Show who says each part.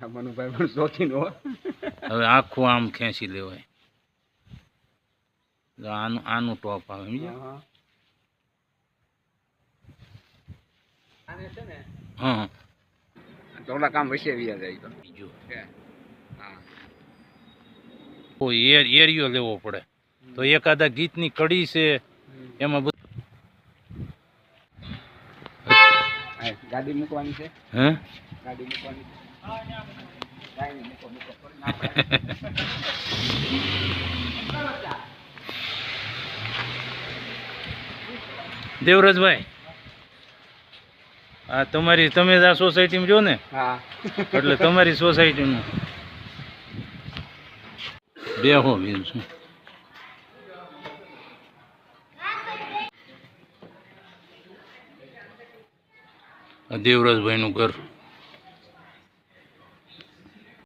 Speaker 1: મનુભાઈ પણ શોખીન હો.
Speaker 2: હવે આખું આમ ખેંચી લેવાય. આનું આનું ટોપ આવે સમજ્યા?
Speaker 1: આને છે ને
Speaker 2: હા
Speaker 1: થોડા કામ વચ્ચે વ્યા જાય તો
Speaker 2: બીજું
Speaker 1: હા
Speaker 2: કોઈ એરિયો લેવો પડે તો એકાદા ગીતની કડી છે એમાં બધું.
Speaker 1: ગાડી મૂકવાની છે.
Speaker 2: હે
Speaker 1: ગાડી મૂકવાની છે. કાંઈ નહીં, મૂકો.
Speaker 2: દેવરાજભાઈ આ તમારી તમે જ આ સોસાયટીમાં જો ને
Speaker 1: હા
Speaker 2: એટલે તમારી સોસાયટીનું બેહો બીજું શું. આ દેવરાજભાઈનું ઘર.